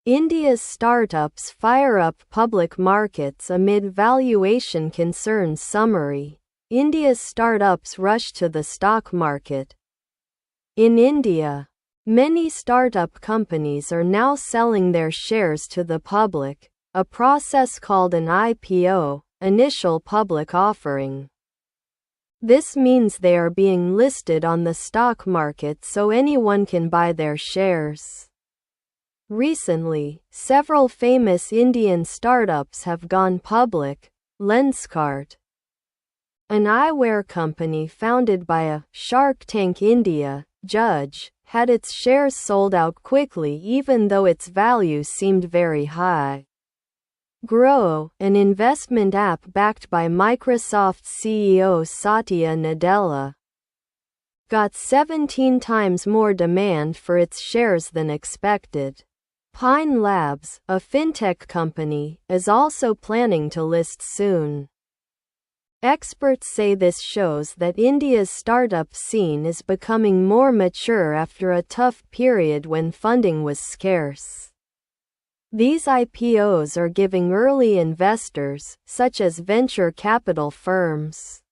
India's startups fire up public markets amid valuation concerns. Summary: India's startups rush to the stock market. In India, many startup companies are now selling their shares to the public, a process called an IPO, initial public offering. This means they are being listed on the stock market so anyone can buy their shares. Recently, several famous Indian startups have gone public. Lenskart, an eyewear company founded by a Shark Tank India judge, had its shares sold out quickly even though its value seemed very high. Groww, an investment app backed by Microsoft CEO Satya Nadella, got 17 times more demand for its shares than expected. Pine Labs, a fintech company, is also planning to list soon. Experts say this shows that India's startup scene is becoming more mature after a tough period when funding was scarce. These IPOs are giving early investors, such as venture capital firms,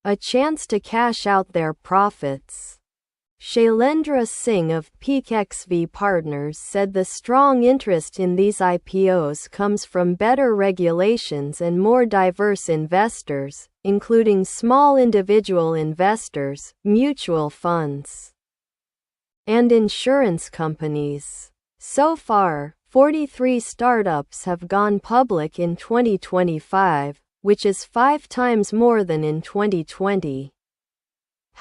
a chance to cash out their profits. Shailendra Singh of Peak XV Partners said the strong interest in these IPOs comes from better regulations and more diverse investors, including small individual investors, mutual funds, and insurance companies. So far, 43 startups have gone public in 2025, which is 5 times more than in 2020.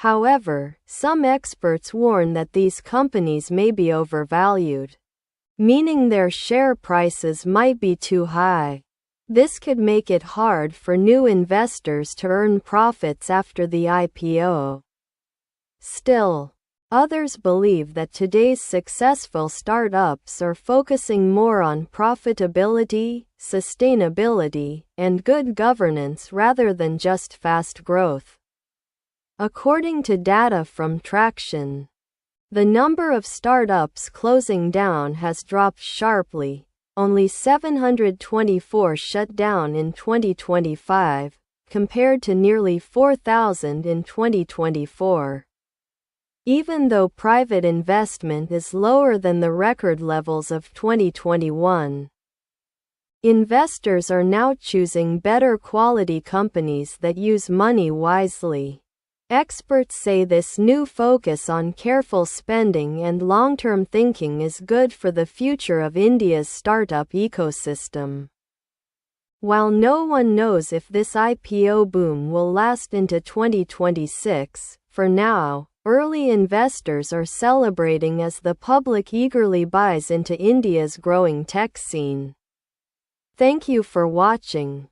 However, some experts warn that these companies may be overvalued, meaning their share prices might be too high. This could make it hard for new investors to earn profits after the IPO. Still, others believe that today's successful startups are focusing more on profitability, sustainability, and good governance rather than just fast growth. According to data from Traction, the number of startups closing down has dropped sharply. Only 724 shut down in 2025, compared to nearly 4,000 in 2024. Even though private investment is lower than the record levels of 2021, investors are now choosing better quality companies that use money wisely. Experts say this new focus on careful spending and long-term thinking is good for the future of India's startup ecosystem. While no one knows if this IPO boom will last into 2026, for now, early investors are celebrating as the public eagerly buys into India's growing tech scene. Thank you for watching.